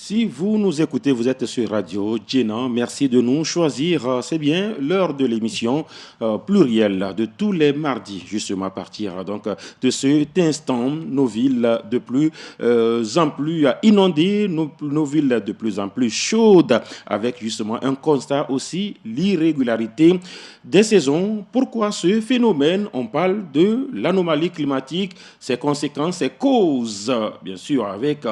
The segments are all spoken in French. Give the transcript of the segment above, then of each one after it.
Si vous nous écoutez, vous êtes sur Radio Djena. Merci de nous choisir. C'est bien l'heure de l'émission plurielle de tous les mardis, justement à partir de cet instant, nos villes de plus en plus inondées, nos villes de plus en plus chaudes, avec justement un constat aussi, l'irrégularité des saisons. Pourquoi ce phénomène? On parle de l'anomalie climatique, ses conséquences, ses causes, bien sûr, avec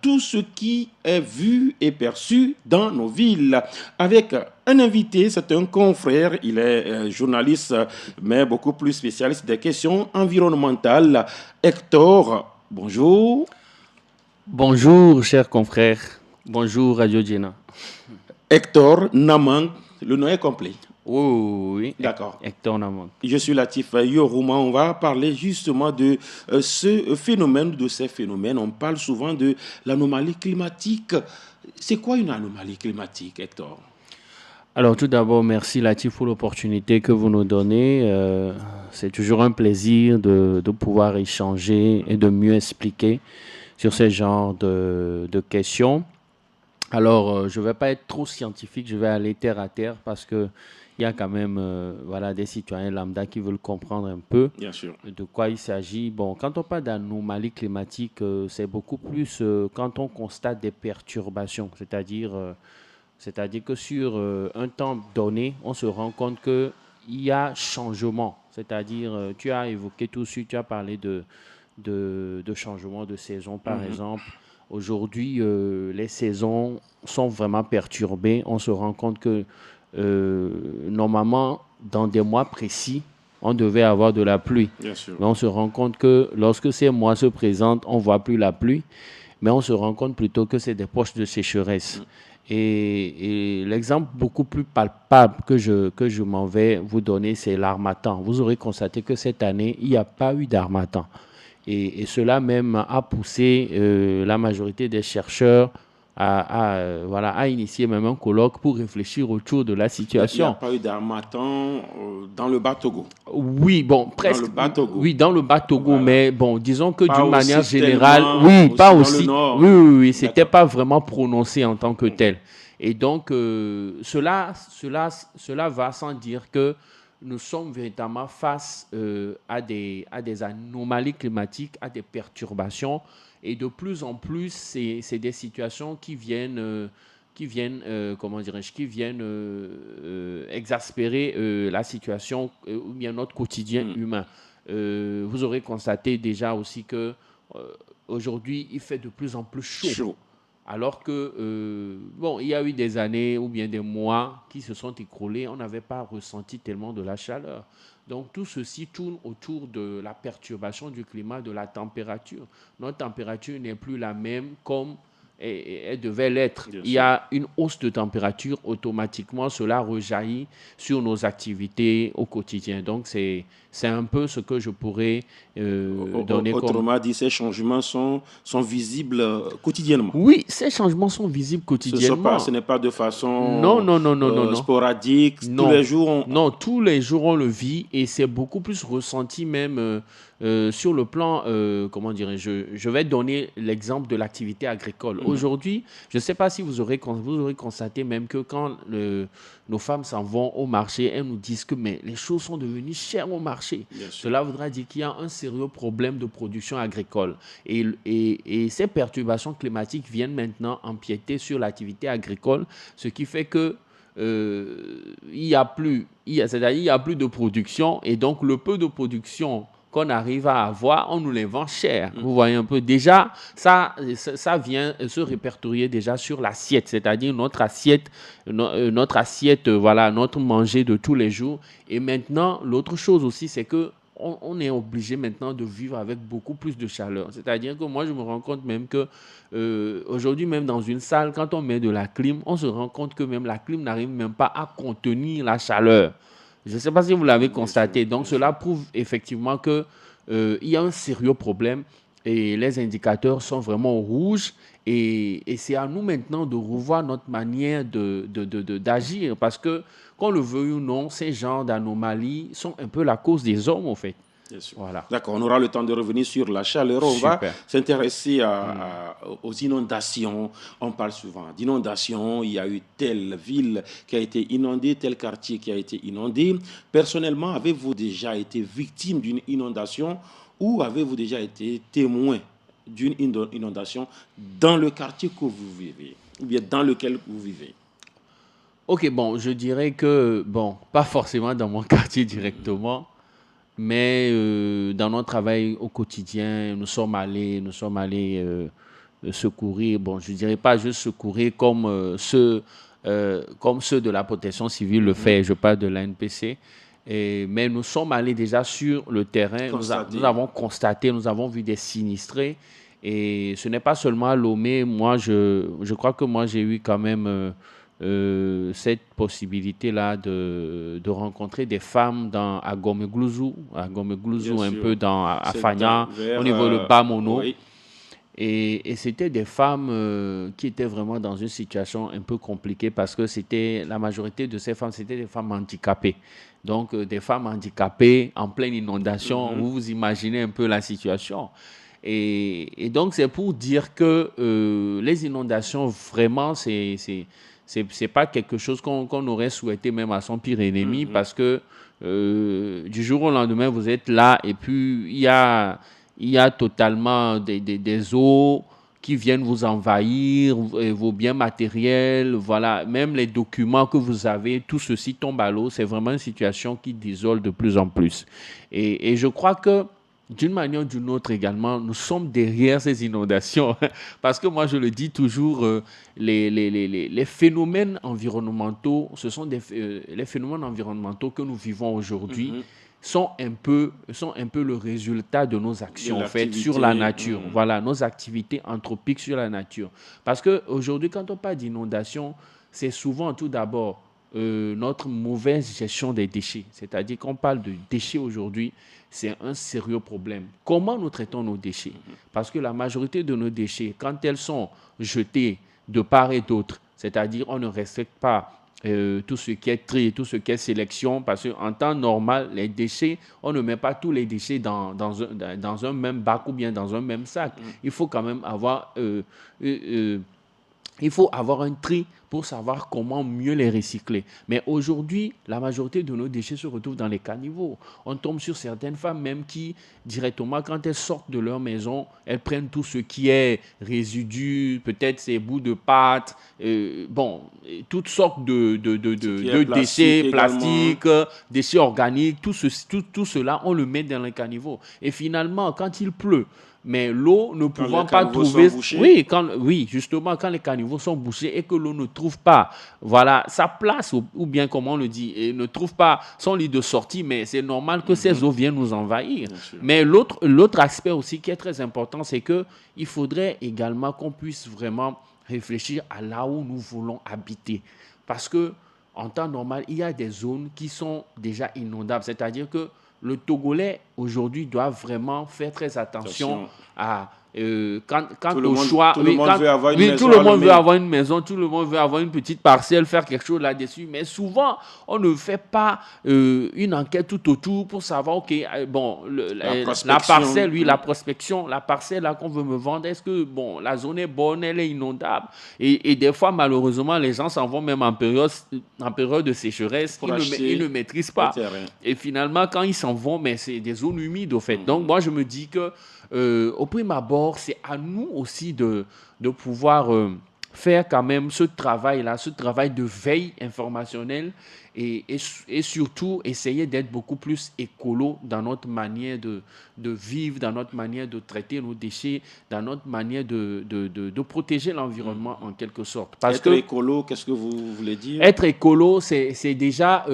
tout ce qui est vu et perçu dans nos villes. Avec un invité, c'est un confrère, il est journaliste, mais beaucoup plus spécialiste des questions environnementales. Hector, bonjour. Bonjour, chers confrères. Bonjour, Radio Djena. Hector Namang, le nom est complet. Oui, D'accord. Hector Namang. Je suis Latif Yorouma. On va parler justement de ce phénomène, de ces phénomènes. On parle souvent de l'anomalie climatique. C'est quoi une anomalie climatique, Hector? Alors, tout d'abord, merci Latif pour l'opportunité que vous nous donnez. C'est toujours un plaisir de pouvoir échanger et de mieux expliquer sur ce genre de questions. Alors, je ne vais pas être trop scientifique, je vais aller terre à terre parce que il y a quand même des citoyens lambda qui veulent comprendre un peu Bien sûr. de quoi il s'agit. Bon, quand on parle d'anomalie climatique, c'est beaucoup plus quand on constate des perturbations, c'est-à-dire que sur un temps donné, on se rend compte qu'il y a changement. C'est-à-dire, tu as évoqué tout de suite, tu as parlé de changement de saison, par exemple. Aujourd'hui, les saisons sont vraiment perturbées. On se rend compte que normalement, dans des mois précis, on devait avoir de la pluie. Bien sûr. Mais on se rend compte que lorsque ces mois se présentent, on ne voit plus la pluie. Mais on se rend compte plutôt que c'est des poches de sécheresse. Et l'exemple beaucoup plus palpable que je m'en vais vous donner, c'est l'harmattan. Vous aurez constaté que cette année, il n'y a pas eu d'harmattan. Et cela même a poussé la majorité des chercheurs à initier même un colloque pour réfléchir autour de la situation. Il n'y a pas eu d'harmattan dans le Bas-Togo. Oui, bon, presque. Dans le Bas-Togo. Oui, dans le Bas-Togo, Voilà. mais bon, disons que Pas d'une manière aussi générale, tellement oui, aussi pas dans aussi. le Nord. Oui, c'était D'accord. pas vraiment prononcé en tant que tel. Et donc, cela va sans dire que nous sommes véritablement face à des anomalies climatiques, à des perturbations. Et de plus en plus, c'est des situations qui viennent exaspérer la situation ou bien notre quotidien humain. Vous aurez constaté déjà aussi que aujourd'hui, il fait de plus en plus chaud. Chaud. Alors que, il y a eu des années ou bien des mois qui se sont écoulés, on n'avait pas ressenti tellement de la chaleur. Donc, tout ceci tourne autour de la perturbation du climat, de la température. Notre température n'est plus la même comme elle devait l'être. Bien Il y sûr. a une hausse de température, automatiquement, cela rejaillit sur nos activités au quotidien. Donc, c'est un peu ce que je pourrais donner comme... Autrement dit, ces changements sont visibles quotidiennement. Oui, ces changements sont visibles quotidiennement. Ce n'est pas de Non, façon non, non, non, non, non. sporadique. Tous Non, les jours, non, tous les jours on le vit et c'est beaucoup plus ressenti même sur le plan, comment dirais-je, je vais donner l'exemple de l'activité agricole. Aujourd'hui, je ne sais pas si vous aurez constaté même que quand nos femmes s'en vont au marché, elles nous disent que mais les choses sont devenues chères au marché. Bien sûr. Cela voudra dire qu'il y a un sérieux problème de production agricole. Et ces perturbations climatiques viennent maintenant empiéter sur l'activité agricole, ce qui fait que il y a plus de production et donc le peu de production qu'on arrive à avoir, on nous les vend cher. Vous voyez un peu. Déjà, ça vient se répertorier déjà sur l'assiette, c'est-à-dire notre assiette, notre manger de tous les jours. Et maintenant, l'autre chose aussi, c'est que on est obligé maintenant de vivre avec beaucoup plus de chaleur. C'est-à-dire que moi, je me rends compte même que aujourd'hui, même dans une salle, quand on met de la clim, on se rend compte que même la clim n'arrive même pas à contenir la chaleur. Je ne sais pas si vous l'avez constaté. Donc, cela prouve effectivement qu'il y a un sérieux problème et les indicateurs sont vraiment au rouge. Et c'est à nous maintenant de revoir notre manière d'agir parce que, qu'on le veuille ou non, ces genres d'anomalies sont un peu la cause des hommes, en fait. Bien sûr. Voilà. D'accord, on aura le temps de revenir sur la chaleur. On va Super. s'intéresser aux inondations. On parle souvent d'inondations. Il y a eu telle ville qui a été inondée, tel quartier qui a été inondé. Personnellement, avez-vous déjà été victime d'une inondation ou avez-vous déjà été témoin d'une inondation dans le quartier que vous vivez ou bien dans lequel vous vivez? Ok, bon, je dirais que, bon, pas forcément dans mon quartier directement, mais dans notre travail au quotidien, nous sommes allés secourir, bon, je dirais pas juste secourir comme ceux de la protection civile le Mhm. fait, je parle de l'ANPC, mais nous sommes allés déjà sur le terrain, nous Constaté. avons constaté, nous avons vu des sinistrés, et ce n'est pas seulement à Lomé, moi je crois que moi j'ai eu quand même cette possibilité-là de rencontrer des femmes à Bien Gomeglouzou un peu sûr. à C'est dans, Fagna, au vers... niveau de Bamono. oui. Et c'était des femmes qui étaient vraiment dans une situation un peu compliquée parce que la majorité de ces femmes, c'était des femmes handicapées. Donc, des femmes handicapées en pleine inondation, Mhm. vous vous imaginez un peu la situation. Et donc, c'est pour dire que les inondations, vraiment, c'est pas quelque chose qu'on aurait souhaité même à son pire ennemi Mhm. parce que du jour au lendemain, vous êtes là et puis il y a totalement des eaux qui viennent vous envahir, vos biens matériels, voilà, même les documents que vous avez, tout ceci tombe à l'eau. C'est vraiment une situation qui désole de plus en plus. Et je crois que d'une manière ou d'une autre également, nous sommes derrière ces inondations. Parce que moi, je le dis toujours, les phénomènes environnementaux, les phénomènes environnementaux que nous vivons aujourd'hui Mhm. sont un peu le résultat de nos De actions faites sur la l'activité. nature. Voilà, nos activités anthropiques sur la nature. Parce qu'aujourd'hui, quand on parle d'inondation, c'est souvent tout d'abord notre mauvaise gestion des déchets. C'est-à-dire qu'on parle de déchets aujourd'hui, c'est un sérieux problème. Comment nous traitons nos déchets? Parce que la majorité de nos déchets, quand elles sont jetées de part et d'autre, c'est-à-dire on ne respecte pas tout ce qui est tri, tout ce qui est sélection, parce qu'en temps normal, les déchets, on ne met pas tous les déchets dans un même bac ou bien dans un même sac. Il faut quand même avoir un tri pour savoir comment mieux les recycler. Mais aujourd'hui, la majorité de nos déchets se retrouvent dans les caniveaux. On tombe sur certaines femmes même qui, directement, quand elles sortent de leur maison, elles prennent tout ce qui est résidus, peut-être ces bouts de pâte, bon, toutes sortes Ce qui est de plastique déchets également. plastiques, déchets organiques, tout cela, on le met dans les caniveaux. Et finalement, quand il pleut, mais l'eau ne Quand les pouvant pas caniveaux sont trouver, bouchés. oui, justement, quand les caniveaux sont bouchés et que l'eau ne trouve pas, voilà, sa place, ou bien, comme on le dit, et ne trouve pas son lit de sortie, mais c'est normal que ces Mhm. eaux viennent nous envahir. Bien sûr. Mais l'autre aspect aussi qui est très important, c'est que il faudrait également qu'on puisse vraiment réfléchir à là où nous voulons habiter. Parce que, en temps normal, il y a des zones qui sont déjà inondables. C'est-à-dire que le Togolais, aujourd'hui, doit vraiment faire très attention Attention. quant Tout le au monde, choix. tout le Oui, monde veut avoir une oui, tout maison le à monde veut Lomé. avoir une maison, tout le monde veut avoir une petite parcelle, faire quelque chose là-dessus. Mais souvent, on ne fait pas une enquête tout autour pour savoir, OK, bon, La la prospection. parcelle, oui, la prospection, la parcelle là qu'on veut me vendre, est-ce que, bon, la zone est bonne, elle est inondable? Et des fois, malheureusement, les gens s'en vont même en période de sécheresse. Pour Ils ne acheter maîtrisent les pas. terrains. Et finalement, quand ils s'en vont, mais c'est des zones humides, au fait. Donc, Mhm. moi, je me dis que, au prime abord, c'est à nous aussi de pouvoir faire quand même ce travail-là, ce travail de veille informationnelle et surtout essayer d'être beaucoup plus écolo dans notre manière de vivre, dans notre manière de traiter nos déchets, dans notre manière de protéger l'environnement en quelque sorte. Parce Être que écolo, qu'est-ce que vous voulez dire? être écolo, c'est déjà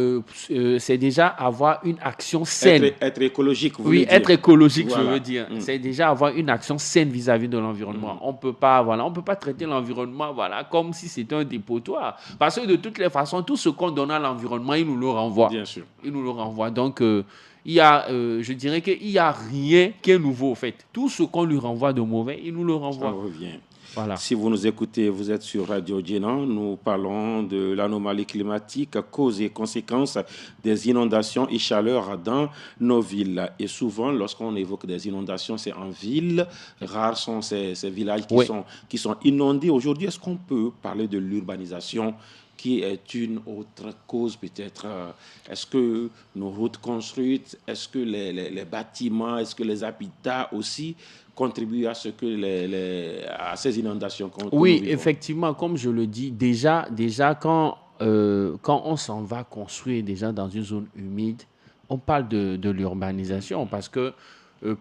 avoir une action saine. Être écologique, vous Oui, voulez dire? être écologique, je veux Voilà. dire, Mhm. c'est déjà avoir une action saine vis-à-vis de l'environnement. Mhm. On peut pas, voilà, on peut pas traiter l'environnement, voilà, comme si c'était un dépotoir. Parce que de toutes les façons, tout ce qu'on donne à l'environnement, il nous le renvoie. Bien sûr. Il nous le renvoie. Donc, je dirais qu'il y a rien qui est nouveau, en fait. Tout ce qu'on lui renvoie de mauvais, il nous le Ça renvoie. revient. Voilà. Si vous nous écoutez, vous êtes sur Radio Djenan. Nous parlons de l'anomalie climatique, causes et conséquences des inondations et chaleurs dans nos villes. Et souvent, lorsqu'on évoque des inondations, c'est en ville. Rares sont ces villages Oui. qui sont inondés. Aujourd'hui, est-ce qu'on peut parler de l'urbanisation qui est une autre cause peut-être? Est-ce que nos routes construites, est-ce que les bâtiments, est-ce que les habitats aussi contribuent à ce que à ces inondations que nous Oui, vivons? effectivement, comme je le dis, déjà quand on s'en va construire déjà dans une zone humide, on parle de l'urbanisation parce que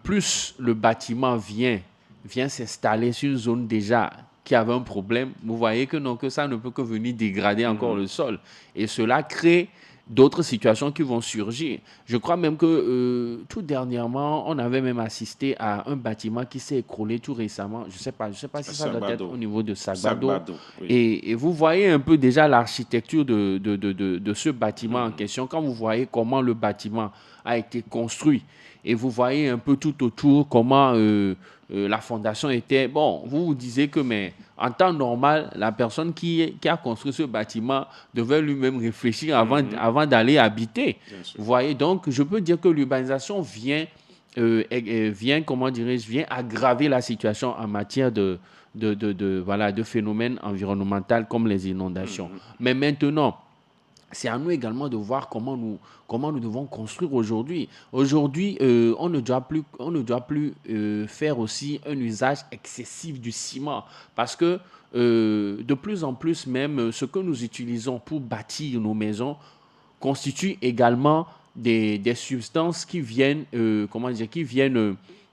plus le bâtiment vient s'installer sur une zone déjà qui avait un problème, vous voyez que non, que ça ne peut que venir dégrader encore le sol. Et cela crée d'autres situations qui vont surgir. Je crois même que tout dernièrement, on avait même assisté à un bâtiment qui s'est écroulé tout récemment. Je sais pas si ça doit être au Sagbado. niveau de Sagbado. Sagbado, oui. Et vous voyez un peu déjà l'architecture de ce bâtiment en question. Quand vous voyez comment le bâtiment a été construit et vous voyez un peu tout autour comment la fondation était. Bon, vous vous disiez que, mais en temps normal, la personne qui a construit ce bâtiment devait lui-même réfléchir avant d'aller habiter. Bien sûr. Vous voyez, donc je peux dire que l'urbanisation comment dirais-je, vient aggraver la situation en matière voilà, de phénomènes environnementaux comme les inondations. Mais maintenant, c'est à nous également de voir comment nous devons construire aujourd'hui. Aujourd'hui, on ne doit plus faire aussi un usage excessif du ciment parce que de plus en plus même, ce que nous utilisons pour bâtir nos maisons constitue également des substances qui viennent,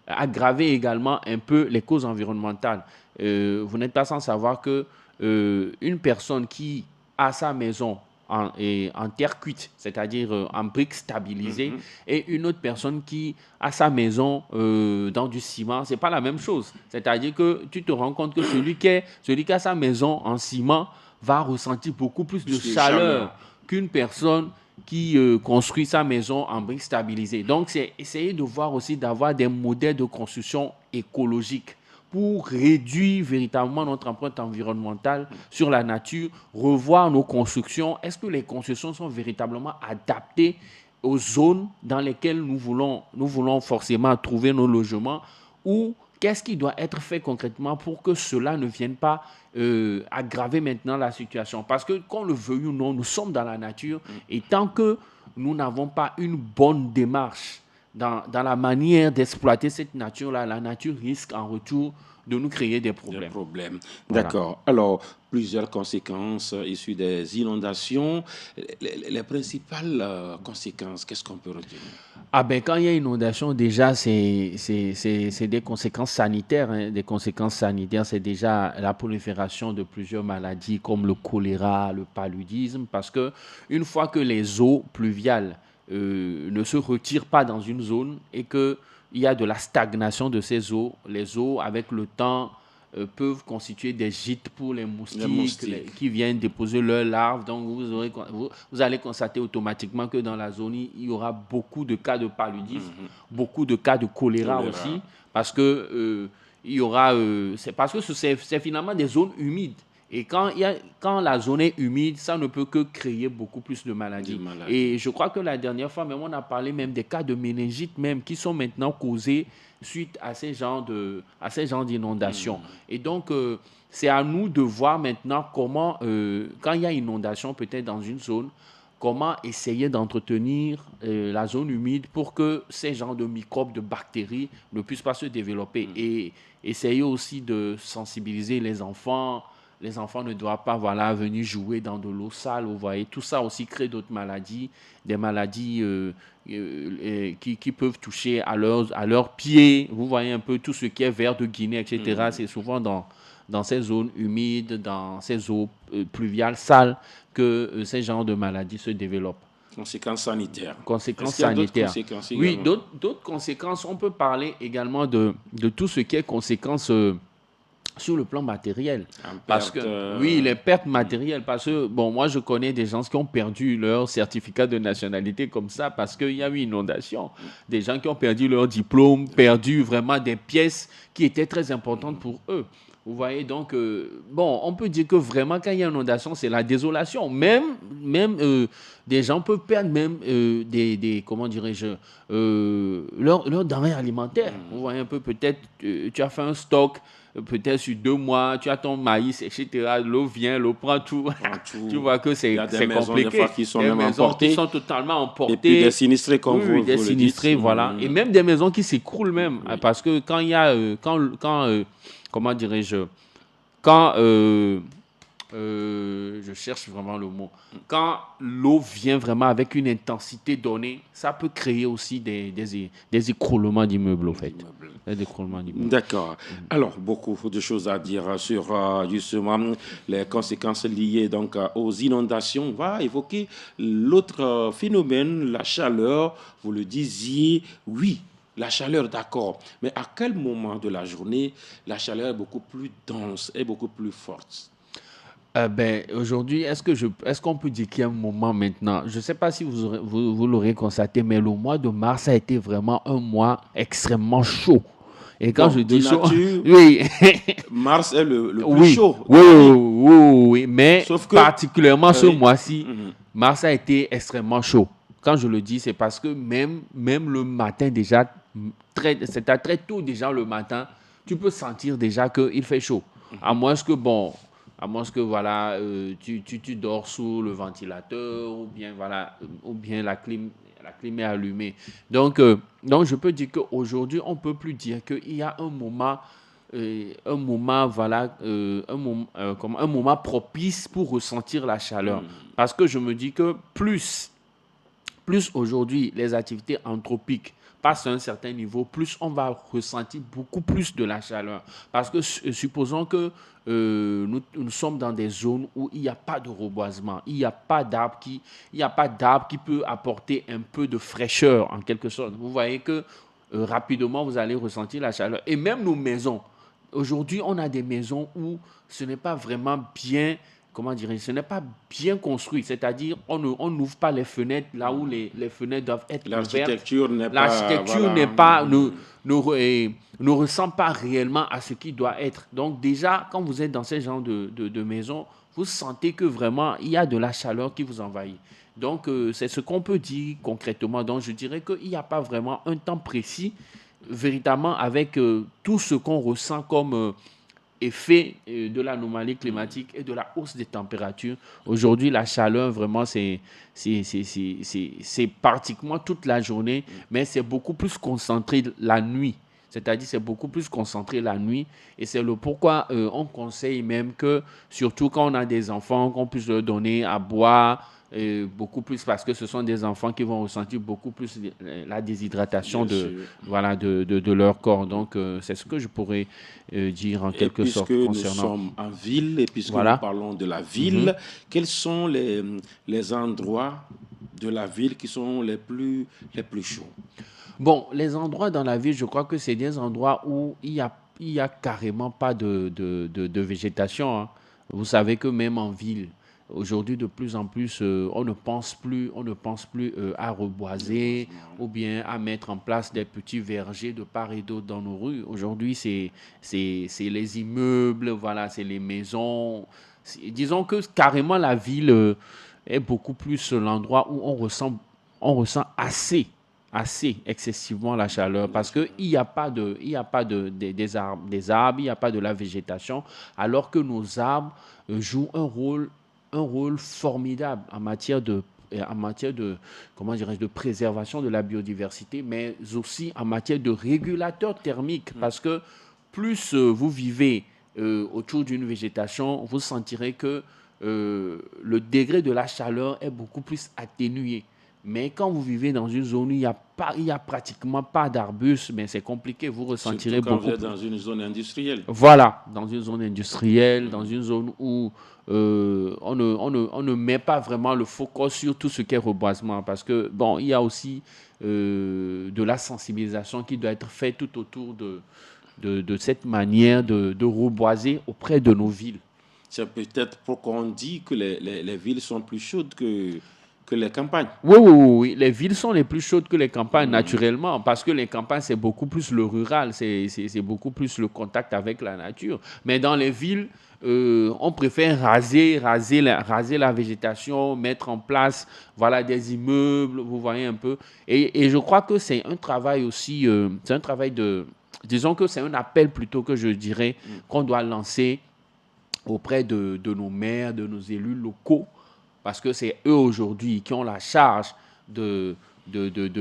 aggraver également un peu les causes environnementales. Vous n'êtes pas sans savoir que une personne qui a sa maison en terre cuite, c'est-à-dire en briques stabilisées, et une autre personne qui a sa maison dans du ciment, c'est pas la même chose. C'est-à-dire que tu te rends compte que celui qui a sa maison en ciment va ressentir beaucoup plus de chaleur qu'une personne qui construit sa maison en briques stabilisées. Donc, c'est essayer de voir aussi d'avoir des modèles de construction écologiques pour réduire véritablement notre empreinte environnementale sur la nature, revoir nos constructions. Est-ce que les constructions sont véritablement adaptées aux zones dans lesquelles nous voulons forcément trouver nos logements, ou qu'est-ce qui doit être fait concrètement pour que cela ne vienne pas aggraver maintenant la situation? Parce que, qu'on le veuille ou non, nous sommes dans la nature et tant que nous n'avons pas une bonne démarche dans la manière d'exploiter cette nature-là, la nature risque en retour de nous créer des problèmes. Voilà. D'accord. Alors, plusieurs conséquences issues des inondations. Les principales conséquences, qu'est-ce qu'on peut retenir? Ah ben, quand il y a inondation, déjà, c'est des conséquences sanitaires. Hein. Des conséquences sanitaires, c'est déjà la prolifération de plusieurs maladies comme le choléra, le paludisme, parce que une fois que les eaux pluviales ne se retirent pas dans une zone et qu'il y a de la stagnation de ces eaux, les eaux, avec le temps, peuvent constituer des gîtes pour les moustiques qui viennent déposer leurs larves. Donc, vous allez constater automatiquement que dans la zone, il y aura beaucoup de cas de paludisme, beaucoup de cas de choléra aussi, parce que c'est parce que c'est finalement des zones humides. Et quand la zone est humide, ça ne peut que créer beaucoup plus de maladies. Et je crois que la dernière fois, même, on a parlé même des cas de méningite même qui sont maintenant causés suite à ces genres d'inondations. Et donc, c'est à nous de voir maintenant comment, quand il y a inondation peut-être dans une zone, comment essayer d'entretenir la zone humide pour que ces genres de microbes, de bactéries ne puissent pas se développer. Et essayer aussi de sensibiliser les enfants. Les enfants ne doivent pas venir jouer dans de l'eau sale. Vous voyez, tout ça aussi crée d'autres maladies, des maladies qui peuvent toucher à leurs pieds. Vous voyez un peu tout ce qui est vers de Guinée, etc. C'est souvent dans ces zones humides, dans ces eaux pluviales sales, que ces genres de maladies se développent. Conséquences sanitaires. Conséquences sanitaires. Oui, d'autres conséquences. On peut parler également de tout ce qui est conséquences sur le plan matériel. Parce que, oui, les pertes matérielles. Parce que, bon, moi, je connais des gens qui ont perdu leur certificat de nationalité comme ça parce qu'il y a eu inondation. Des gens qui ont perdu leur diplôme, perdu vraiment des pièces qui étaient très importantes pour eux. Vous voyez, donc, bon, on peut dire que vraiment, quand il y a une inondation, c'est la désolation. Même des gens peuvent perdre même comment dirais-je, leur denrée alimentaire. Vous voyez un peu, peut-être, tu as fait un stock, peut-être sur 2 mois, tu as ton maïs, etc. L'eau vient, l'eau prend tout. En Tu tout, vois que il y a des c'est maisons des fois compliqué. qui sont Des même maisons qui emportées sont totalement et puis des emportées. sinistrés, comme Oui, oui, des vous le dites. sinistrés, voilà. Et même des maisons qui s'écroulent même. Oui. Parce que quand il y a, comment dirais-je, quand, je cherche vraiment le mot, quand l'eau vient vraiment avec une intensité donnée, ça peut créer aussi des écroulements d'immeubles, au fait. D'immeubles. Des écroulements d'immeubles. D'accord. Alors, beaucoup de choses à dire sur justement les conséquences liées donc aux inondations. On va évoquer l'autre phénomène, la chaleur. Vous le disiez, oui, la chaleur, d'accord. Mais à quel moment de la journée la chaleur est beaucoup plus dense, est beaucoup plus forte? Aujourd'hui, est-ce qu'on peut dire qu'il y a un moment maintenant? Je ne sais pas si vous l'aurez constaté, mais le mois de mars a été vraiment un mois extrêmement chaud. Et quand Bon, je de dis chaud, nature, oui, mars est le plus oui, chaud oui, de oui, l'année. oui, oui, oui, mais Sauf que, particulièrement ce oui, mois-ci, mhm, mars a été extrêmement chaud. Quand je le dis, c'est parce que même le matin déjà, c'est à très tôt déjà le matin, tu peux sentir déjà qu'il fait chaud. À moins que, bon, à moins que voilà, tu dors sous le ventilateur ou bien voilà, ou bien la clim est allumée. Donc je peux dire qu'aujourd'hui, on ne peut plus dire qu'il y a un moment, voilà, un moment propice pour ressentir la chaleur. Parce que je me dis que plus aujourd'hui les activités anthropiques passent à un certain niveau, plus on va ressentir beaucoup plus de la chaleur. Parce que supposons que nous sommes dans des zones où il n'y a pas de reboisement, il n'y a pas d'arbre qui peut apporter un peu de fraîcheur en quelque sorte. Vous voyez que rapidement vous allez ressentir la chaleur. Et même nos maisons. Aujourd'hui, on a des maisons où ce n'est pas vraiment bien, comment dire, ce n'est pas bien construit. C'est-à-dire, on n'ouvre pas les fenêtres là où les fenêtres doivent être ouvertes. l'architecture n'est pas, L'architecture n'est voilà. pas, ne ressemble pas réellement à ce qui doit être. Donc déjà, quand vous êtes dans ce genre de maison, vous sentez que vraiment, il y a de la chaleur qui vous envahit. Donc, c'est ce qu'on peut dire concrètement. Donc, je dirais qu'il n'y a pas vraiment un temps précis, véritablement, avec tout ce qu'on ressent comme effet de l'anomalie climatique et de la hausse des températures. Aujourd'hui, la chaleur, vraiment, c'est pratiquement toute la journée, mais c'est beaucoup plus concentré la nuit. C'est-à-dire, c'est beaucoup plus concentré la nuit. Et c'est le pourquoi on conseille même que, surtout quand on a des enfants, qu'on puisse leur donner à boire beaucoup plus, parce que ce sont des enfants qui vont ressentir beaucoup plus la déshydratation Bien sûr. voilà, de leur corps. Donc, c'est ce que je pourrais dire en Et quelque puisque sorte nous concernant. sommes en ville et puisque nous Voilà. parlons de la ville, quels sont les endroits de la ville qui sont les plus chauds? Bon, les endroits dans la ville, je crois que c'est des endroits où il y a carrément pas de végétation, hein. Vous savez que même en ville, aujourd'hui, de plus en plus, on ne pense plus à reboiser Malheureusement. ou bien à mettre en place des petits vergers de part et d'autre dans nos rues. Aujourd'hui, c'est les immeubles, voilà, c'est les maisons. Disons que carrément la ville est beaucoup plus l'endroit où on ressent assez excessivement la chaleur La parce qu'il chaleur. n'y a pas, des arbres, il n'y a pas de la végétation, alors que nos arbres jouent un rôle formidable en matière de, comment dirais-je, de préservation de la biodiversité, mais aussi en matière de régulateur thermique, parce que plus vous vivez autour d'une végétation, vous sentirez que le degré de la chaleur est beaucoup plus atténué. Mais quand vous vivez dans une zone où il y a pratiquement pas d'arbustes, mais c'est compliqué, vous Surtout ressentirez quand vous beaucoup êtes plus. dans une zone industrielle. Voilà, dans une zone industrielle, dans une zone où on ne met pas vraiment le focus sur tout ce qui est reboisement. Parce que, bon, il y a aussi de la sensibilisation qui doit être faite tout autour de cette manière de reboiser auprès de nos villes. C'est peut-être pourquoi on dit que les villes sont plus chaudes que que les campagnes. Oui, oui, oui, oui. Les villes sont les plus chaudes que les campagnes, naturellement, parce que les campagnes, c'est beaucoup plus le rural, c'est beaucoup plus le contact avec la nature. Mais dans les villes, on préfère raser la végétation, mettre en place voilà, des immeubles, vous voyez un peu. Et je crois que c'est un travail aussi, c'est un travail de... Disons que c'est un appel plutôt que je dirais qu'on doit lancer auprès de nos maires, de nos élus locaux, parce que c'est eux aujourd'hui qui ont la charge de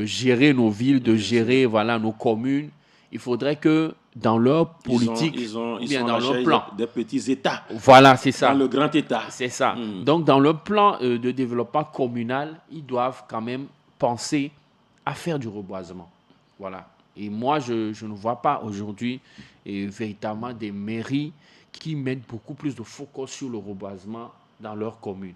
gérer nos villes, de gérer voilà, nos communes. Il faudrait que dans leur politique, Ils bien sont dans la leur chaise plan, des petits États, voilà, c'est dans ça. le grand État. C'est ça. Mm. Donc, dans le plan de développement communal, ils doivent quand même penser à faire du reboisement. Voilà. Et moi, je ne vois pas aujourd'hui véritablement des mairies qui mettent beaucoup plus de focus sur le reboisement dans leur commune.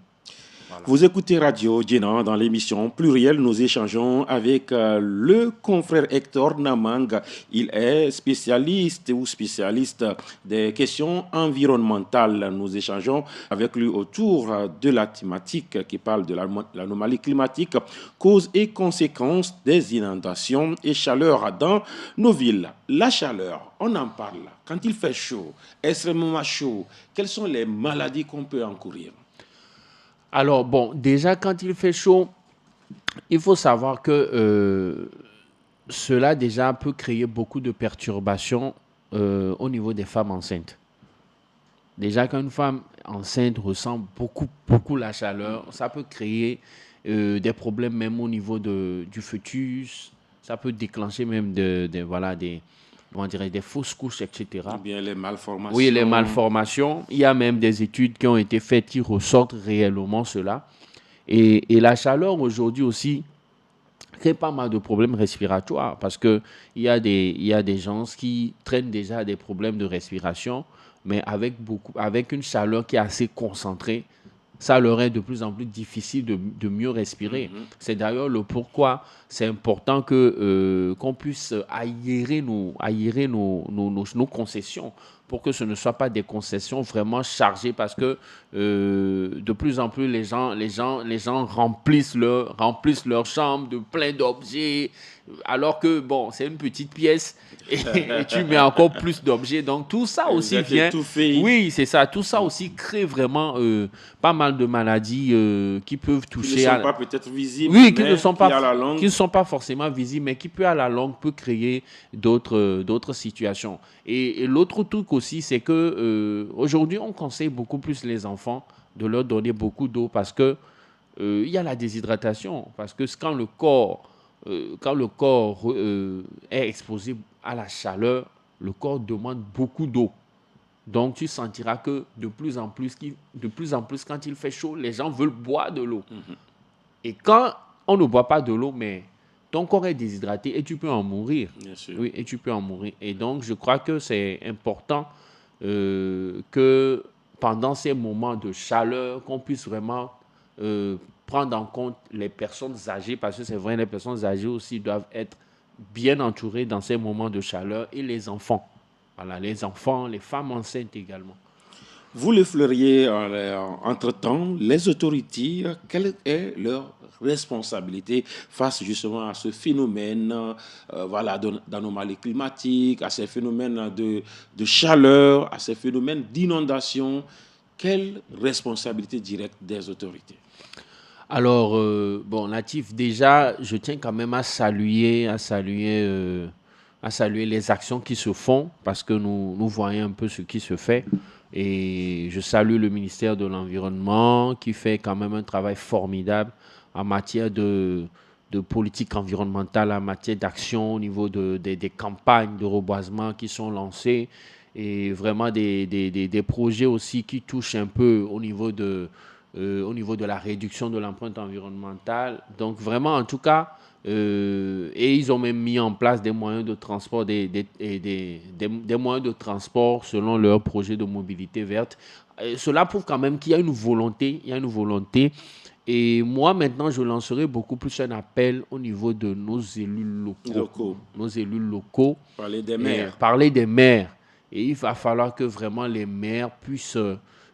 Voilà. Vous écoutez Radio Djenan dans l'émission Pluriel. Nous échangeons avec le confrère Hector Namang. Il est spécialiste ou spécialiste des questions environnementales. Nous échangeons avec lui autour de la thématique qui parle de l'anomalie climatique, causes et conséquences des inondations et chaleur dans nos villes. La chaleur, on en parle. Quand il fait chaud, extrêmement chaud, quelles sont les maladies qu'on peut encourir? Alors, bon, déjà, quand il fait chaud, il faut savoir que cela déjà peut créer beaucoup de perturbations au niveau des femmes enceintes. Déjà, quand une femme enceinte ressent beaucoup la chaleur, ça peut créer des problèmes même au niveau du fœtus. Ça peut déclencher même voilà, comment dirais, des fausses couches, etc. Ou bien les malformations. Oui, les malformations. Il y a même des études qui ont été faites qui ressortent réellement cela. Et la chaleur aujourd'hui aussi crée pas mal de problèmes respiratoires parce qu'il y a des gens qui traînent déjà des problèmes de respiration, mais avec une chaleur qui est assez concentrée, ça leur est de plus en plus difficile de mieux respirer. C'est d'ailleurs le pourquoi c'est important qu'on puisse aérer nos concessions pour que ce ne soit pas des concessions vraiment chargées parce que de plus en plus les gens remplissent leur chambre de plein d'objets alors que bon, c'est une petite pièce et tu mets encore plus d'objets. Donc tout ça aussi vient. Oui, c'est ça. Tout ça aussi crée vraiment pas mal de maladies qui peuvent toucher. Qui ne sont pas peut-être visibles. Oui, qui ne sont pas forcément visibles, mais qui peut à la longue peut créer d'autres situations. Et l'autre truc aussi, c'est que aujourd'hui, on conseille beaucoup plus les enfants de leur donner beaucoup d'eau parce que il y a la déshydratation. Parce que quand le corps est exposé à la chaleur, le corps demande beaucoup d'eau. Donc, tu sentiras que de plus en plus, quand il fait chaud, les gens veulent boire de l'eau. Et quand on ne boit pas de l'eau, mais ton corps est déshydraté et tu peux en mourir. Bien sûr. Oui, et tu peux en mourir. Et donc, je crois que c'est important que pendant ces moments de chaleur, qu'on puisse vraiment prendre en compte les personnes âgées, parce que c'est vrai, les personnes âgées aussi doivent être bien entourées dans ces moments de chaleur, et les enfants. Voilà, les enfants, les femmes enceintes également. Vous l'effleuriez entre-temps, les autorités, quelle est leur responsabilité face justement à ce phénomène d'anomalie climatique, à ces phénomènes de chaleur, à ces phénomènes d'inondation? Quelle responsabilité directe des autorités? Alors, Natif, déjà, je tiens quand même à saluer les actions qui se font parce que nous voyons un peu ce qui se fait. Et je salue le ministère de l'Environnement qui fait quand même un travail formidable en matière de politique environnementale, en matière d'action au niveau des campagnes de reboisement qui sont lancées et vraiment des projets aussi qui touchent un peu au niveau de la réduction de l'empreinte environnementale. Donc vraiment, en tout cas, et ils ont même mis en place des moyens de transport, des moyens de transport selon leur projet de mobilité verte. Et cela prouve quand même qu'il y a une volonté, Et moi, maintenant, je lancerai beaucoup plus un appel au niveau de nos élus locaux. Nos élus locaux. Parler des maires. Parler des maires. Et il va falloir que vraiment les maires puissent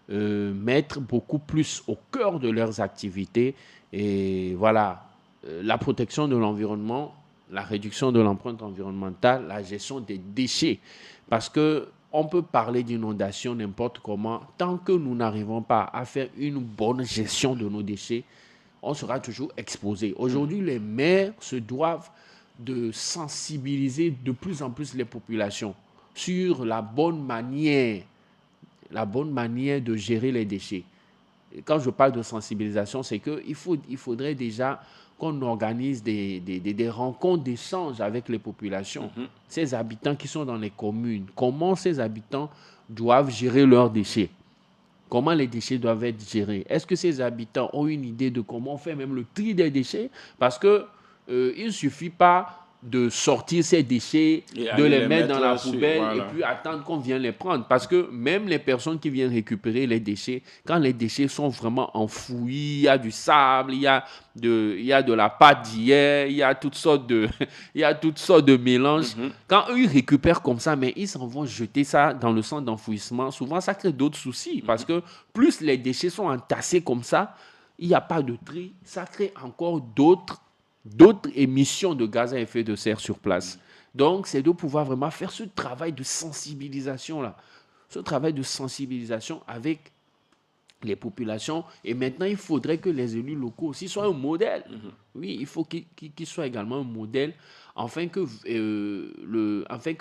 mettre beaucoup plus au cœur de leurs activités Et voilà, la protection de l'environnement, la réduction de l'empreinte environnementale, la gestion des déchets. Parce que on peut parler d'inondation n'importe comment, tant que nous n'arrivons pas à faire une bonne gestion de nos déchets, on sera toujours exposé. Aujourd'hui, les maires se doivent de sensibiliser de plus en plus les populations sur la bonne manière de gérer les déchets. Et quand je parle de sensibilisation, c'est qu'il faudrait déjà qu'on organise des rencontres d'échange avec les populations, ces habitants qui sont dans les communes. Comment ces habitants doivent gérer leurs déchets? Comment les déchets doivent être gérés? Est-ce que ces habitants ont une idée de comment on fait même le tri des déchets? Parce que il ne suffit pas de sortir ces déchets, de les mettre dans la poubelle et puis attendre qu'on vienne les prendre. Parce que même les personnes qui viennent récupérer les déchets, quand les déchets sont vraiment enfouis, il y a du sable, il y a de la pâte d'hier, il y a toutes sortes de mélanges. Quand eux, ils récupèrent comme ça, mais ils s'en vont jeter ça dans le centre d'enfouissement. Souvent, ça crée d'autres soucis parce que plus les déchets sont entassés comme ça, il n'y a pas de tri, ça crée encore d'autres émissions de gaz à effet de serre sur place. Donc, c'est de pouvoir vraiment faire ce travail de sensibilisation-là. Ce travail de sensibilisation avec les populations. Et maintenant, il faudrait que les élus locaux aussi soient un modèle. Oui, il faut qu'ils soient également un modèle afin que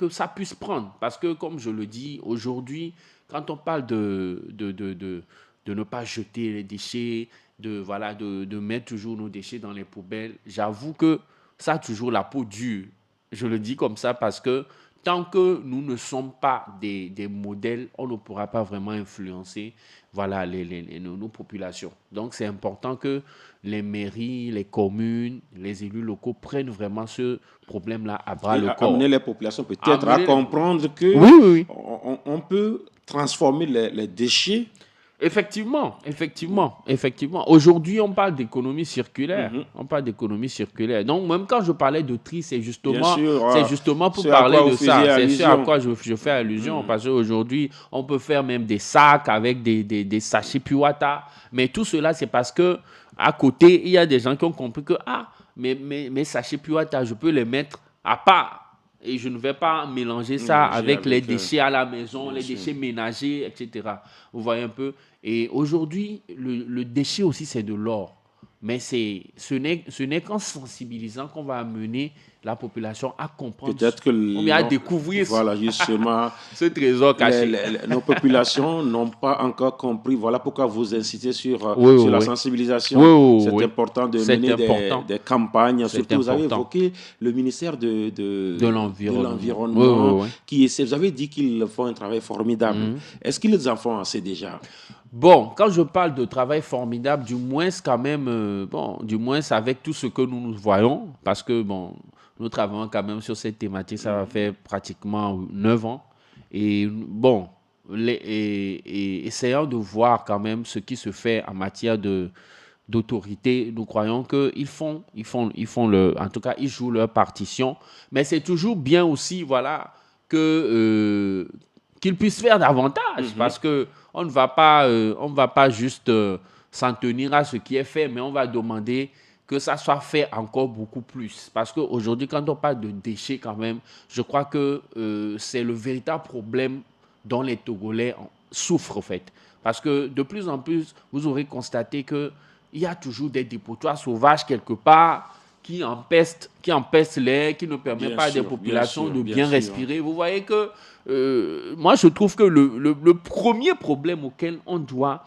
ça puisse prendre. Parce que, comme je le dis, aujourd'hui, quand on parle de ne pas jeter les déchets, de mettre toujours nos déchets dans les poubelles, j'avoue que ça a toujours la peau dure. Je le dis comme ça parce que tant que nous ne sommes pas des modèles, on ne pourra pas vraiment influencer nos populations. Donc, c'est important que les mairies, les communes, les élus locaux prennent vraiment ce problème-là à bras le corps. Amener les populations peut-être à comprendre que on peut transformer les déchets. Effectivement. Aujourd'hui, on parle d'économie circulaire. Donc, même quand je parlais de tri, c'est justement pour parler de ça. C'est ce à quoi je fais allusion. Parce qu'aujourd'hui, on peut faire même des sacs avec des sachets Piwata. Mais tout cela, c'est parce que à côté, il y a des gens qui ont compris que mes sachets Piwata, je peux les mettre à part. Et je ne vais pas mélanger ça avec les déchets à la maison, les déchets ménagers, etc. Vous voyez un peu. Et aujourd'hui, le déchet aussi, c'est de l'or. Mais ce n'est qu'en sensibilisant qu'on va amener la population à comprendre, à découvrir justement, ce trésor caché. Nos populations n'ont pas encore compris. Voilà pourquoi vous incitez sur la sensibilisation. C'est important de mener des campagnes. Surtout, vous avez évoqué le ministère de l'Environnement qui essaie. Vous avez dit qu'ils font un travail formidable. Est-ce qu'ils en font assez déjà? Bon, quand je parle de travail formidable, du moins quand même, du moins avec tout ce que nous voyons, parce que nous travaillons quand même sur cette thématique, ça va faire pratiquement 9 ans. Et essayons de voir quand même ce qui se fait en matière d'autorité. Nous croyons qu'ils en tout cas, ils jouent leur partition. Mais c'est toujours bien aussi, qu'ils puissent faire davantage, parce que on ne va pas juste s'en tenir à ce qui est fait, mais on va demander que ça soit fait encore beaucoup plus. Parce qu'aujourd'hui, quand on parle de déchets quand même, je crois que c'est le véritable problème dont les Togolais souffrent, en fait. Parce que de plus en plus, vous aurez constaté qu'il y a toujours des dépotoirs sauvages quelque part qui empestent l'air, qui ne permettent pas à des populations de bien respirer. Vous voyez que moi, je trouve que le premier problème auquel on doit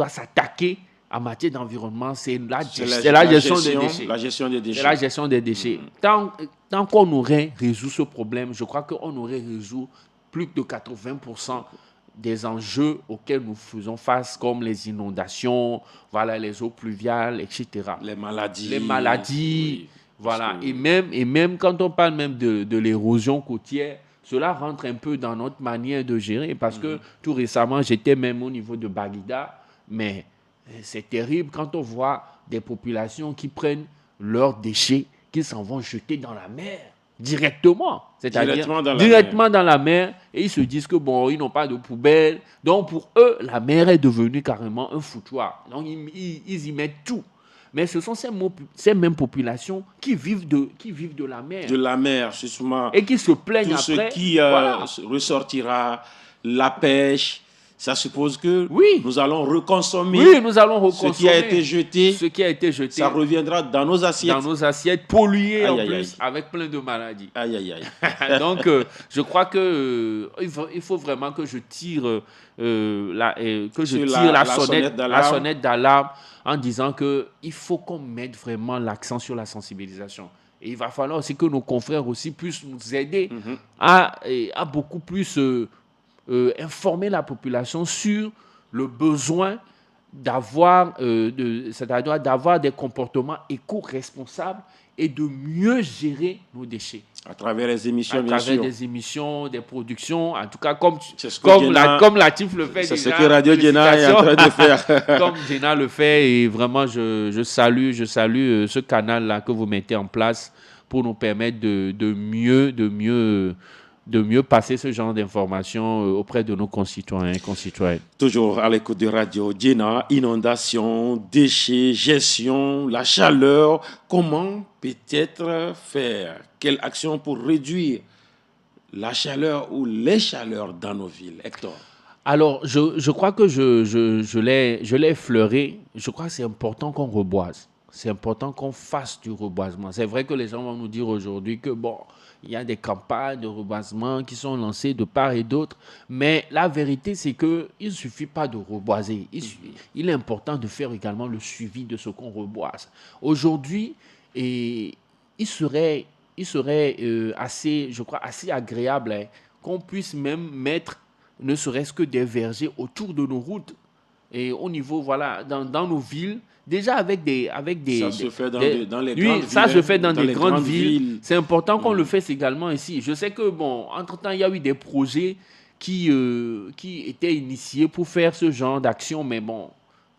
s'attaquer en matière d'environnement, c'est la gestion des déchets. La gestion des déchets. C'est la gestion des déchets. Tant qu'on aurait résolu ce problème, je crois qu'on aurait résolu plus de 80% des enjeux auxquels nous faisons face, comme les inondations, les eaux pluviales, etc. Les maladies. Oui, et même quand on parle même de l'érosion côtière, cela rentre un peu dans notre manière de gérer, parce que tout récemment, j'étais même au niveau de Baguida, mais c'est terrible quand on voit des populations qui prennent leurs déchets, qui s'en vont jeter dans la mer. Directement, c'est-à-dire directement dans la mer, et ils se disent que ils n'ont pas de poubelle, donc pour eux la mer est devenue carrément un foutoir, donc ils y mettent tout. Mais ce sont ces mêmes populations qui vivent de la mer. De la mer, justement. Et qui se plaignent tout après. Tout ce qui ressortira, la pêche, ça suppose que nous allons reconsommer. Oui, nous allons reconsommer. Ce qui a été jeté. Ce qui a été jeté. Ça reviendra dans nos assiettes. Dans nos assiettes, polluées en plus, avec plein de maladies. Aïe, aïe, aïe. Donc, je crois que il faut vraiment que je tire la sonnette d'alarme en disant qu'il faut qu'on mette vraiment l'accent sur la sensibilisation. Et il va falloir aussi que nos confrères aussi puissent nous aider à beaucoup plus informer la population sur le besoin c'est-à-dire d'avoir des comportements éco-responsables et de mieux gérer nos déchets. À travers les émissions, bien sûr. À travers des émissions, des productions, en tout cas comme Latif le fait. C'est ce que Radio Djena est en train de faire. Comme Djena le fait, et vraiment je salue ce canal-là que vous mettez en place pour nous permettre de mieux passer ce genre d'informations auprès de nos concitoyens et concitoyennes. Toujours à l'écoute de Radio Djena, inondations, déchets, gestion, la chaleur. Comment peut-être faire? Quelle action pour réduire la chaleur ou les chaleurs dans nos villes? Hector. Alors, je crois que je l'ai effleuré. Je crois que c'est important qu'on reboise. C'est important qu'on fasse du reboisement. C'est vrai que les gens vont nous dire aujourd'hui que il y a des campagnes de reboisement qui sont lancées de part et d'autre. Mais la vérité, c'est qu'il ne suffit pas de reboiser. Il est important de faire également le suivi de ce qu'on reboise. Aujourd'hui, il serait assez agréable qu'on puisse même mettre ne serait-ce que des vergers autour de nos routes. Et au niveau, dans nos villes, déjà avec des ça se fait dans les grandes villes. Ça se fait dans des grandes villes. C'est important qu'on le fasse également ici. Je sais que, entre-temps, il y a eu des projets qui étaient initiés pour faire ce genre d'action. Mais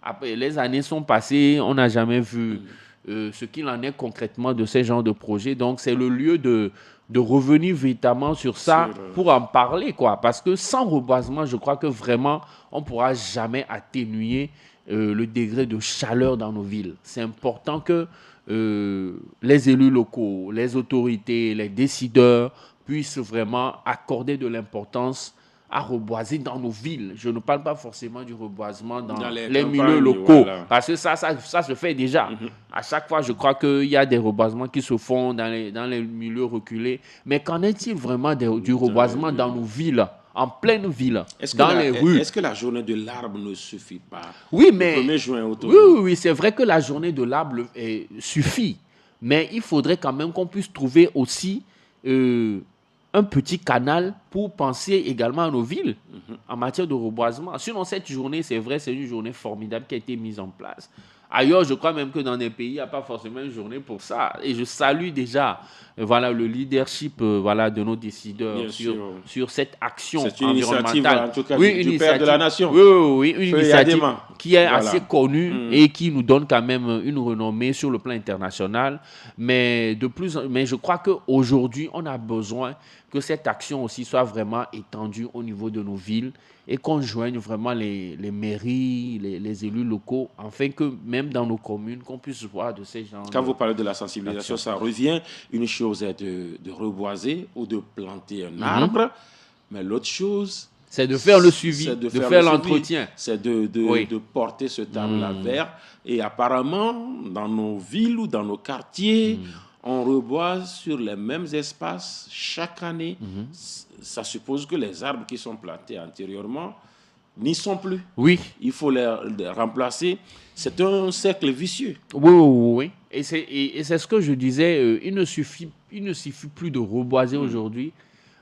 après, les années sont passées, on n'a jamais vu ce qu'il en est concrètement de ces genres de projets. Donc, c'est le lieu de revenir véritablement sur ça pour en parler, parce que sans reboisement, je crois que vraiment, on ne pourra jamais atténuer le degré de chaleur dans nos villes. C'est important que les élus locaux, les autorités, les décideurs puissent vraiment accorder de l'importance à reboiser dans nos villes. Je ne parle pas forcément du reboisement dans les milieux locaux, parce que ça se fait déjà. À chaque fois, je crois qu'il y a des reboisements qui se font dans les milieux reculés. Mais qu'en est-il vraiment du reboisement dans nos villes, en pleine ville, dans les rues? Est-ce que la journée de l'arbre ne suffit pas? Oui, mais... Le 1er juin autour. Oui, c'est vrai que la journée de l'arbre suffit. Mais il faudrait quand même qu'on puisse trouver aussi un petit canal pour penser également à nos villes en matière de reboisement. Sinon, cette journée, c'est vrai, c'est une journée formidable qui a été mise en place. Ailleurs, je crois même que dans des pays, il n'y a pas forcément une journée pour ça. Et je salue déjà le leadership de nos décideurs sur cette action environnementale. En tout cas, du père de la nation. Oui, une initiative qui est assez connue et qui nous donne quand même une renommée sur le plan international. Mais je crois qu'aujourd'hui, on a besoin que cette action aussi soit vraiment étendue au niveau de nos villes et qu'on joigne vraiment les mairies, les élus locaux, afin que même dans nos communes, qu'on puisse voir de ces gens. Quand vous parlez de la sensibilisation, ça revient. Une chose est de reboiser ou de planter un arbre, mais l'autre chose, c'est de faire le suivi, de faire l'entretien. C'est de porter ce arbre-là vert. Et apparemment, dans nos villes ou dans nos quartiers, on reboise sur les mêmes espaces chaque année. Ça suppose que les arbres qui sont plantés antérieurement n'y sont plus. Oui. Il faut les remplacer. C'est un cercle vicieux. Oui. Et c'est ce que je disais. Il ne suffit plus de reboiser aujourd'hui,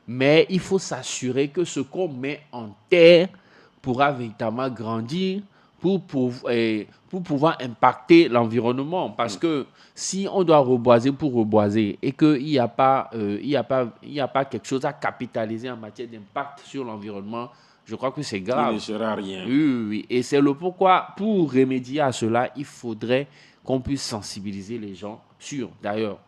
mais il faut s'assurer que ce qu'on met en terre pourra véritablement grandir pour pouvoir impacter l'environnement. Parce que si on doit reboiser pour reboiser et qu'il n'y a pas quelque chose à capitaliser en matière d'impact sur l'environnement, je crois que c'est grave. Il ne sera rien. Oui. Et c'est le pourquoi, pour remédier à cela, il faudrait qu'on puisse sensibiliser les gens sur, d'ailleurs,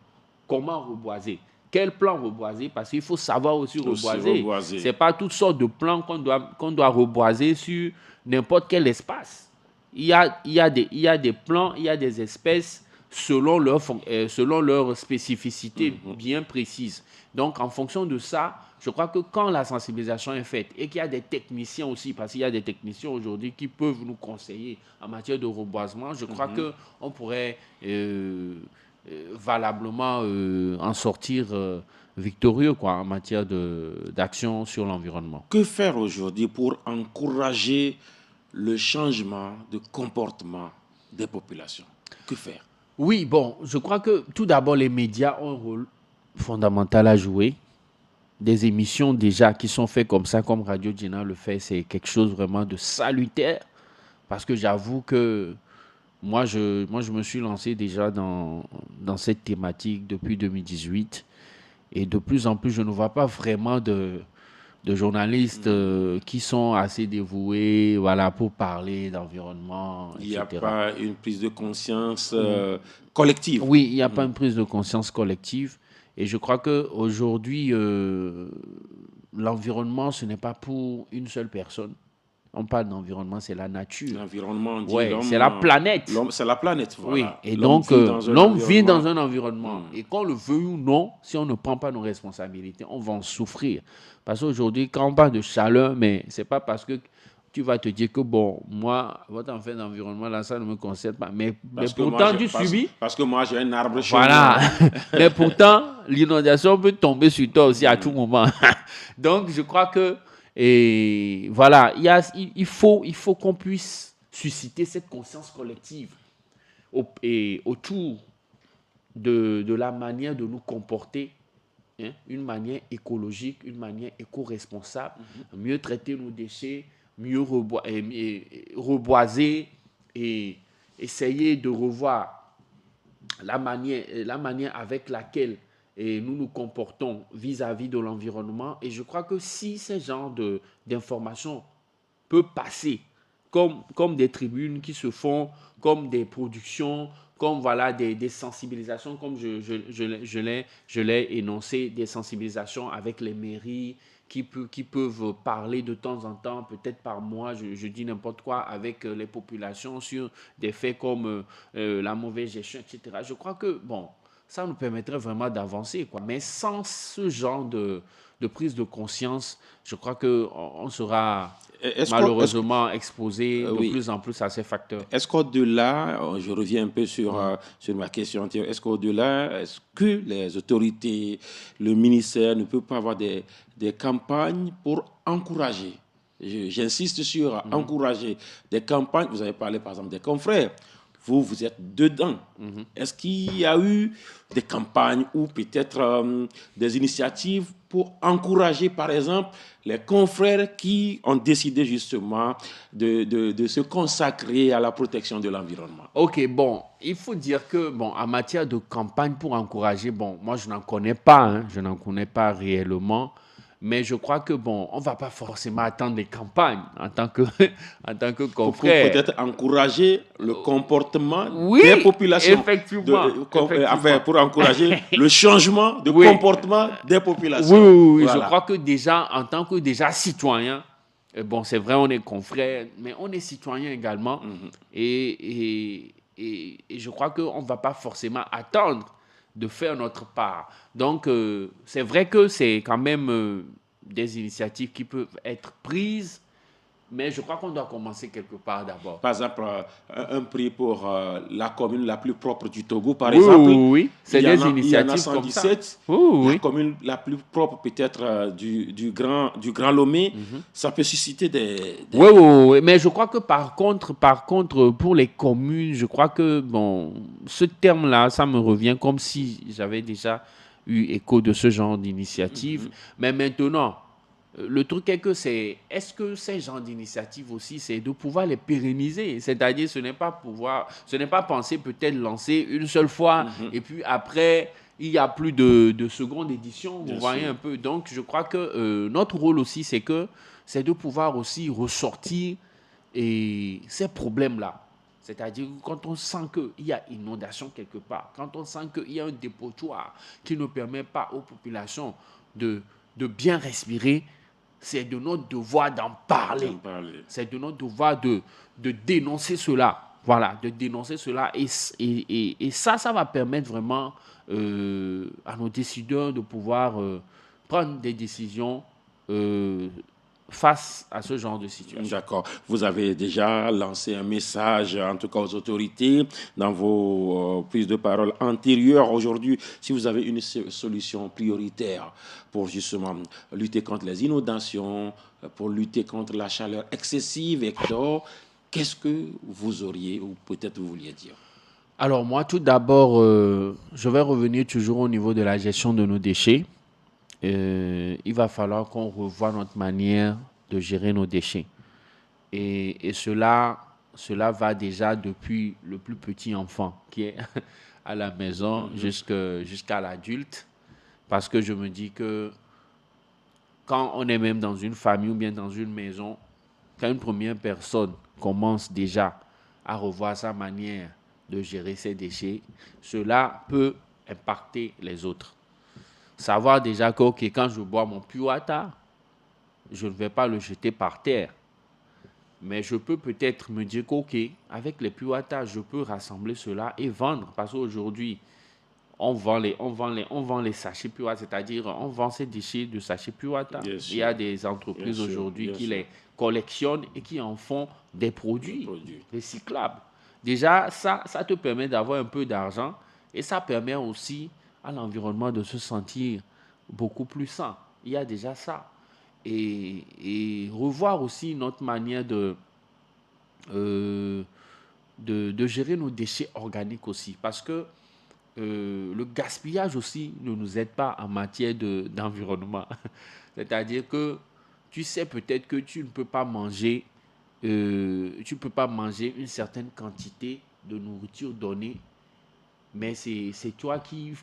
comment reboiser. Quel plan reboiser? Parce qu'il faut savoir aussi reboiser. Ce n'est pas toutes sortes de plans qu'on doit reboiser sur n'importe quel espace. il y a des plans, il y a des espèces selon leur spécificité bien précise. Donc, en fonction de ça, je crois que quand la sensibilisation est faite et qu'il y a des techniciens aussi, parce qu'il y a des techniciens aujourd'hui qui peuvent nous conseiller en matière de reboisement, je crois qu'on pourrait valablement en sortir victorieux quoi, en matière d'action sur l'environnement. Que faire aujourd'hui pour encourager le changement de comportement des populations? Que faire? Oui, bon, je crois que tout d'abord, les médias ont un rôle fondamental à jouer. Des émissions déjà qui sont faites comme ça, comme Radio Djena le fait, c'est quelque chose vraiment de salutaire. Parce que j'avoue que moi, je me suis lancé déjà dans cette thématique depuis 2018. Et de plus en plus, je ne vois pas vraiment de journalistes qui sont assez dévoués voilà, pour parler d'environnement, Il n'y a etc. pas une prise de conscience collective. Oui, il n'y a pas une prise de conscience collective. Et je crois qu'aujourd'hui, l'environnement, ce n'est pas pour une seule personne. On parle d'environnement, c'est la nature. L'environnement, on dit Ouais, l'homme. c'est la planète. L'homme, c'est la planète, Oui, voilà. et L'homme donc, vit dans un l'homme vit environnement. dans un environnement. Et qu'on le veuille ou non, si on ne prend pas nos responsabilités, on va en souffrir. Parce qu'aujourd'hui, quand on parle de chaleur, mais c'est pas parce que tu vas te dire que, bon, moi, votre en fait d'environnement, là, ça ne me concerne pas. Mais pourtant, tu subis. Parce que moi, j'ai un arbre chez Voilà. moi. Mais pourtant, l'inondation peut tomber sur toi aussi à tout moment. Donc, je crois que, et voilà, il faut qu'on puisse susciter cette conscience collective et autour de la manière de nous comporter, hein, une manière écologique, une manière éco-responsable, mieux traiter nos déchets, mieux reboiser et essayer de revoir la manière avec laquelle nous nous comportons vis-à-vis de l'environnement. Et je crois que si ce genre d'informations peut passer comme des tribunes qui se font, comme des productions, comme voilà, des sensibilisations, comme je l'ai énoncé, des sensibilisations avec les mairies qui peuvent parler de temps en temps, peut-être par mois, je dis n'importe quoi, avec les populations sur des faits comme la mauvaise gestion, etc. Je crois que, bon, ça nous permettrait vraiment d'avancer, quoi. Mais sans ce genre de prise de conscience, je crois qu'on sera malheureusement exposé de oui. plus en plus à ces facteurs. Est-ce qu'au-delà, je reviens un peu sur ma question, est-ce qu'au-delà, est-ce que les autorités, le ministère ne peut pas avoir des campagnes pour encourager, j'insiste sur encourager des campagnes, vous avez parlé par exemple des confrères, vous êtes dedans. Est-ce qu'il y a eu des campagnes ou peut-être des initiatives pour encourager, par exemple, les confrères qui ont décidé justement de se consacrer à la protection de l'environnement? Ok, bon, il faut dire que, bon, en matière de campagne pour encourager, bon, moi, je n'en connais pas, hein, je n'en connais pas réellement. Mais je crois que, bon, on ne va pas forcément attendre des campagnes en tant que, en tant que Pour confrère. peut-être encourager le comportement Oui, des populations. effectivement. Enfin, pour encourager le changement de Oui. comportement des populations. Oui, Voilà. je crois que déjà, en tant que déjà citoyen, bon, c'est vrai, on est confrères, mais on est citoyen également. Et je crois qu'on ne va pas forcément attendre de faire notre part. Donc, c'est vrai que c'est quand même des initiatives qui peuvent être prises, mais je crois qu'on doit commencer quelque part d'abord. Par exemple, un prix pour la commune la plus propre du Togo, par Oui, exemple. oui. C'est des initiatives il y en a comme ça. 117. Oui. La commune la plus propre peut-être du Grand Lomé, ça peut susciter des... Oui. Mais je crois que par contre, pour les communes, je crois que, bon, ce terme-là, ça me revient comme si j'avais déjà eu écho de ce genre d'initiative. Mais maintenant, le truc est que est-ce que ces genres d'initiatives aussi, c'est de pouvoir les pérenniser? C'est-à-dire, ce n'est pas penser peut-être lancer une seule fois et puis après, il n'y a plus de seconde édition, vous voyez un peu. Donc, je crois que notre rôle aussi, c'est de pouvoir aussi ressortir ces problèmes-là. C'est-à-dire quand on sent qu'il y a inondation quelque part, quand on sent qu'il y a un dépotoir qui ne permet pas aux populations de bien respirer, c'est de notre devoir d'en parler. C'est de notre devoir de dénoncer cela. Voilà, de dénoncer cela. Et ça va permettre vraiment à nos décideurs de pouvoir prendre des décisions face à ce genre de situation. D'accord. Vous avez déjà lancé un message, en tout cas aux autorités, dans vos prises de parole antérieures. Aujourd'hui, si vous avez une solution prioritaire pour justement lutter contre les inondations, pour lutter contre la chaleur excessive, Hector, qu'est-ce que vous auriez ou peut-être vous vouliez dire? Alors moi, tout d'abord, je vais revenir toujours au niveau de la gestion de nos déchets. Il va falloir qu'on revoie notre manière de gérer nos déchets. Et cela va déjà depuis le plus petit enfant qui est à la maison jusqu'à l'adulte. Parce que je me dis que quand on est même dans une famille ou bien dans une maison, quand une première personne commence déjà à revoir sa manière de gérer ses déchets, cela peut impacter les autres. Savoir déjà que quand je bois mon pure water, je ne vais pas le jeter par terre. Mais je peux peut-être me dire avec les pure water, je peux rassembler cela et vendre. Parce qu'aujourd'hui, on vend les sachets pure water, c'est-à-dire on vend ces déchets de sachets pure water. Il y a des entreprises aujourd'hui qui les collectionnent et qui en font des produits recyclables. Déjà, ça te permet d'avoir un peu d'argent et ça permet aussi à l'environnement de se sentir beaucoup plus sain. Il y a déjà ça. Et revoir aussi notre manière de gérer nos déchets organiques aussi. Parce que le gaspillage aussi ne nous aide pas en matière d'environnement. C'est-à-dire que tu sais peut-être que tu ne peux pas manger une certaine quantité de nourriture donnée, mais c'est toi qui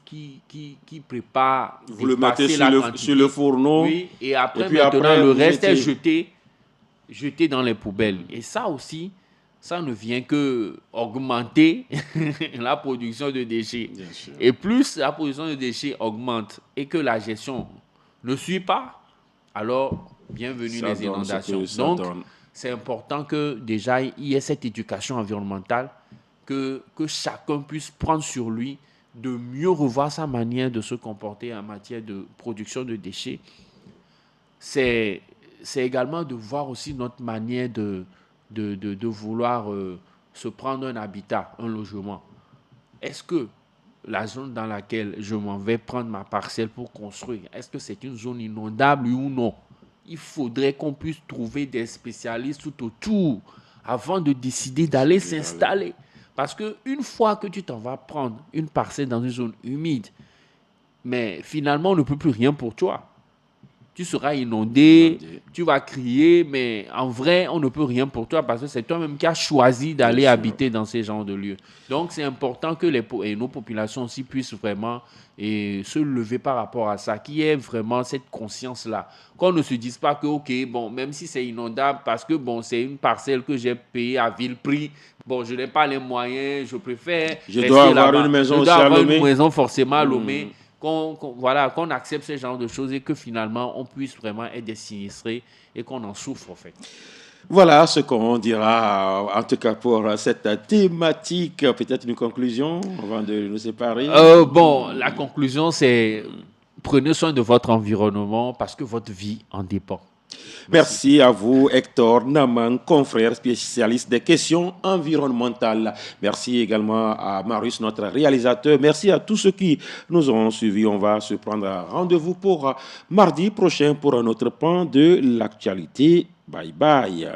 prépare. Vous le mettez sur le fourneau. Oui, et après, le reste est jeté dans les poubelles. Et ça aussi, ça ne vient que augmenter la production de déchets. Et plus la production de déchets augmente et que la gestion ne suit pas, alors bienvenue les inondations. Donc, c'est important que déjà il y ait cette éducation environnementale, que chacun puisse prendre sur lui de mieux revoir sa manière de se comporter en matière de production de déchets. C'est également de voir aussi notre manière de vouloir se prendre un habitat, un logement. Est-ce que la zone dans laquelle je m'en vais prendre ma parcelle pour construire, est-ce que c'est une zone inondable ou non? Il faudrait qu'on puisse trouver des spécialistes tout autour avant de décider d'aller s'installer. Parce qu'une fois que tu t'en vas prendre une parcelle dans une zone humide, mais finalement, on ne peut plus rien pour toi. Tu seras inondé, tu vas crier, mais en vrai, on ne peut rien pour toi parce que c'est toi-même qui as choisi d'aller habiter dans ces genres de lieux. Donc, c'est important que nos populations aussi puissent vraiment se lever par rapport à ça, qu'il y ait vraiment cette conscience-là. Qu'on ne se dise pas que, même si c'est inondable, parce que, c'est une parcelle que j'ai payée à vil prix, je n'ai pas les moyens, je préfère une maison aussi à Lomé. Une maison forcément à Lomé. Qu'on accepte ce genre de choses et que finalement on puisse vraiment être des sinistrés et qu'on en souffre en fait. Voilà ce qu'on dira en tout cas pour cette thématique. Peut-être une conclusion avant de nous séparer. La conclusion c'est prenez soin de votre environnement parce que votre vie en dépend. Merci à vous, Hector Naman, confrère spécialiste des questions environnementales. Merci également à Marius, notre réalisateur. Merci à tous ceux qui nous ont suivis. On va se prendre rendez-vous pour mardi prochain pour un autre pan de l'actualité. Bye bye.